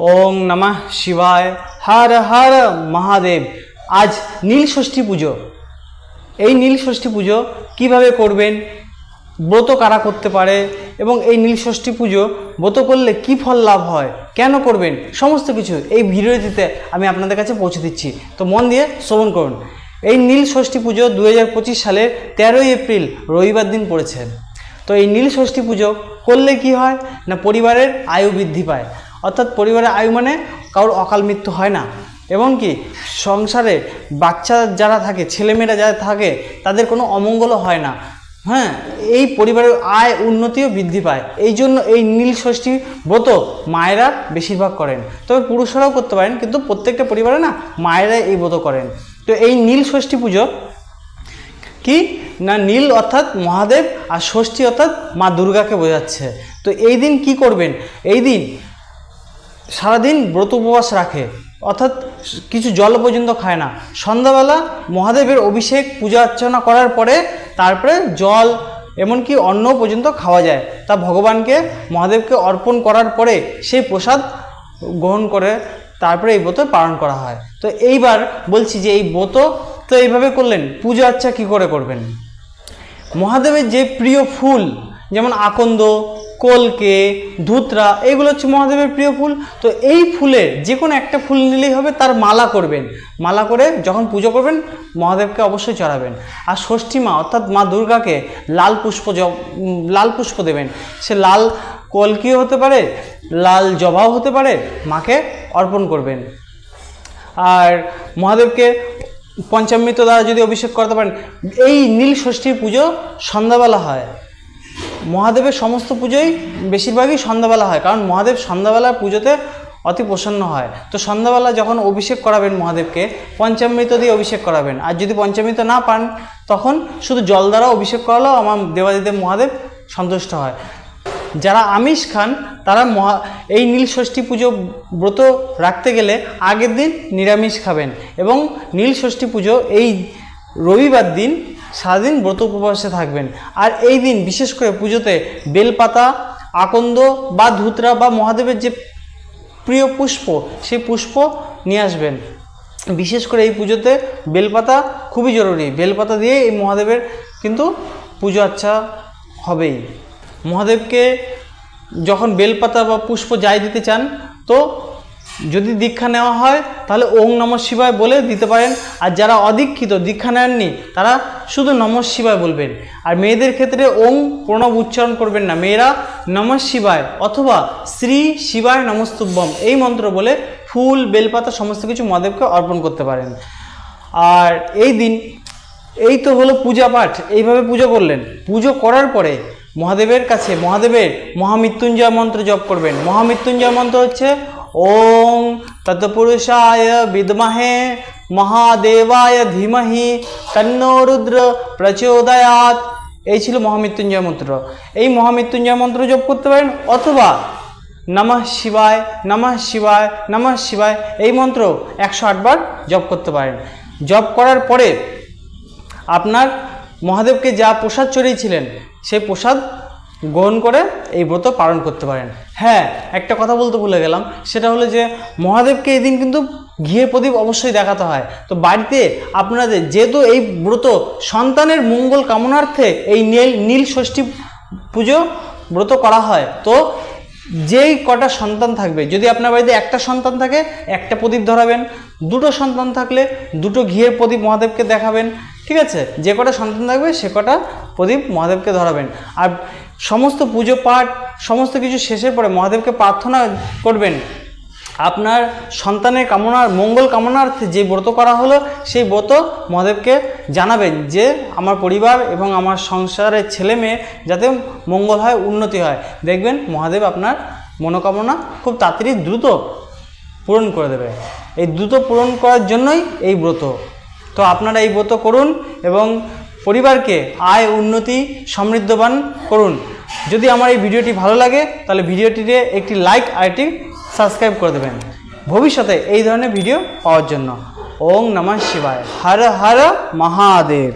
ওং নমঃ শিবায়। হর হর মহাদেব। আজ নীল ষষ্ঠী পুজো। এই নীল ষষ্ঠী পুজো কিভাবে করবেন, ব্রত কারা করতে পারে এবং এই নীল ষষ্ঠী পুজো ব্রত করলে কি ফল লাভ হয়, কেন করবেন, সমস্ত কিছু এই ভিডিওটিতে আমি আপনাদের কাছে পৌঁছে দিচ্ছি। তো মন দিয়ে শ্রবণ করুন। এই নীল ষষ্ঠী পুজো 2025 সালের 13ই এপ্রিল রবিবার দিন পড়েছে। তো এই নীল ষষ্ঠী পুজো করলে কি হয় না, পরিবারের আয়ু বৃদ্ধি পায়। অর্থাৎ পরিবারের আয়ু মানে কারোর অকাল মৃত্যু হয় না, এবং কি সংসারে বাচ্চা যারা থাকে, ছেলেমেয়েরা যারা থাকে, তাদের কোনো অমঙ্গলও হয় না। হ্যাঁ, এই পরিবারের আয় উন্নতিও বৃদ্ধি পায়। এই জন্য এই নীল ষষ্ঠী ব্রত মায়েরা বেশিরভাগ করেন, তবে পুরুষরাও করতে পারেন, কিন্তু প্রত্যেকটা পরিবারে না মায়েরা এই ব্রত করেন। তো এই নীল ষষ্ঠী পুজো কি না, নীল অর্থাৎ মহাদেব আর ষষ্ঠী অর্থাৎ মা দুর্গাকে বোঝাচ্ছে। তো এই দিন কি করবেন, এই দিন সারাদিন ব্রত উপবাস রাখে, অর্থাৎ কিছু জল পর্যন্ত খায় না। সন্ধ্যাবেলা মহাদেবের অভিষেক পূজা অর্চনা করার পরে তারপরে জল এমনকি অন্ন পর্যন্ত খাওয়া যায়। তা ভগবানকে মহাদেবকে অর্পণ করার পরে সেই প্রসাদ গ্রহণ করে তারপরে এই ব্রত পালন করা হয়। তো এইবার বলছি যে এই ব্রত তো এইভাবে করলেন, পূজা আচ্ছা কী করে করবেন। মহাদেবের যে প্রিয় ফুল, যেমন আকন্দ, কলকে, ধুতরা, এইগুলো হচ্ছে মহাদেবের প্রিয় ফুল। তো এই ফুলের যে কোনো একটা ফুল নিলেই হবে, তার মালা করবেন। মালা করে যখন পুজো করবেন মহাদেবকে অবশ্যই চড়াবেন। আর ষষ্ঠী মা অর্থাৎ মা দুর্গাকে লাল পুষ্প দেবেন। সে লাল কলকিও হতে পারে, লাল জবাও হতে পারে, মাকে অর্পণ করবেন। আর মহাদেবকে পঞ্চামৃত দ্বারা যদি অভিষেক করতে পারেন। এই নীল ষষ্ঠীর পুজো সন্ধ্যাবেলা হয়। মহাদেবের সমস্ত পুজোই বেশিরভাগই সন্ধ্যাবেলা হয়, কারণ মহাদেব সন্ধ্যাবেলা পুজোতে অতি প্রসন্ন হয়। তো সন্ধ্যাবেলা যখন অভিষেক করাবেন মহাদেবকে, পঞ্চামৃত দিয়ে অভিষেক করাবেন। আর যদি পঞ্চামৃত না পান, তখন শুধু জল দ্বারা অভিষেক করালেও আমার দেবাদিদেব মহাদেব সন্তুষ্ট হয়। যারা আমিষ খান তারা এই নীল ষষ্ঠী পুজো ব্রত রাখতে গেলে আগের দিন নিরামিষ খাবেন, এবং নীল ষষ্ঠী পুজো এই রবিবার দিন সারাদিন ব্রত উপবাসে থাকবেন। আর এই দিন বিশেষ করে পুজোতে বেলপাতা, আকন্দ বা ধুতরা বা মহাদেবের যে প্রিয় পুষ্প, সেই পুষ্প নিয়ে আসবেন। বিশেষ করে এই পুজোতে বেলপাতা খুবই জরুরি। বেলপাতা দিয়ে এই মহাদেবের কিন্তু পুজো আচ্ছা হবেই। মহাদেবকে যখন বেলপাতা বা পুষ্প যাই দিতে চান, তো যদি দীক্ষা নেওয়া হয় তাহলে ওং নমঃ শিবায় বলে দিতে পারেন। আর যারা অদীক্ষিত, দীক্ষা নেননি, তারা শুধু নমঃ শিবায় বলবেন। আর মেয়েদের ক্ষেত্রে ওং প্রণব উচ্চারণ করবেন না, মেয়েরা নমঃ শিবায় অথবা শ্রী শিবায় নমস্তুভ্যম এই মন্ত্র বলে ফুল, বেলপাতা সমস্ত কিছু মহাদেবকে অর্পণ করতে পারেন। আর এই দিন এই তো হলো পূজা পাঠ, এইভাবে পুজো করলেন। পুজো করার পরে মহাদেবের কাছে মহাদেবের মহামৃত্যুঞ্জয় মন্ত্র জপ করবেন। মহামৃত্যুঞ্জয় মন্ত্র হচ্ছে ওং তৎপুরুষায় বিদ্মহে মহাদেবায় ধীমহি তন্নো রুদ্র প্রচোদয়াৎ। এই ছিল মহামৃত্যুঞ্জয় মন্ত্র। এই মহামৃত্যুঞ্জয় মন্ত্র জপ করতে পারেন, অথবা নমঃ শিবায় নমঃ শিবায় নমঃ শিবায় এই মন্ত্র 108 বার জপ করতে পারেন। জপ করার পরে আপনার মহাদেবকে যা প্রসাদ চড়িয়েছিলেন সেই প্রসাদ গ্রহণ করে এই ব্রত পালন করতে পারেন। হ্যাঁ, একটা কথা বলতে ভুলে গেলাম, সেটা হলো যে মহাদেবকে এই দিন কিন্তু ঘিয়ের প্রদীপ অবশ্যই দেখাতে হয়। তো বাড়িতে আপনাদের যেহেতু এই ব্রত সন্তানের মঙ্গল কামনার্থে এই নীল ষষ্ঠী পুজো ব্রত করা হয়, তো যেই কটা সন্তান থাকবে, যদি আপনার বাড়িতে একটা সন্তান থাকে একটা প্রদীপ ধরাবেন, দুটো সন্তান থাকলে দুটো ঘিয়ের প্রদীপ মহাদেবকে দেখাবেন। ঠিক আছে, যে কটা সন্তান থাকবে সে কটা প্রদীপ মহাদেবকে ধরাবেন। আর সমস্ত পুজো পাঠ সমস্ত কিছু শেষের পরে মহাদেবকে প্রার্থনা করবেন, আপনার সন্তানের কামনার মঙ্গল কামনার্থে যে ব্রত করা হলো সেই ব্রত মহাদেবকে জানাবেন যে আমার পরিবার এবং আমার সংসারের ছেলে মেয়ে যাতে মঙ্গল হয়, উন্নতি হয়। দেখবেন মহাদেব আপনার মনোকামনা খুব তাড়াতাড়ি দ্রুত পূরণ করে দেবে। এই দ্রুত পূরণ করার জন্যই এই ব্রত। তো আপনারা এই ব্রত করুন এবং পরিবারকে আয় উন্নতি সমৃদ্ধবান করুন। যদি আমার এই ভিডিওটি ভালো লাগে তাহলে ভিডিওটিতে একটি লাইক আর একটি সাবস্ক্রাইব করে দেবেন ভবিষ্যতে এই ধরনের ভিডিও পাওয়ার জন্য। ওং নমঃ শিবায়। হর হর মহাদেব।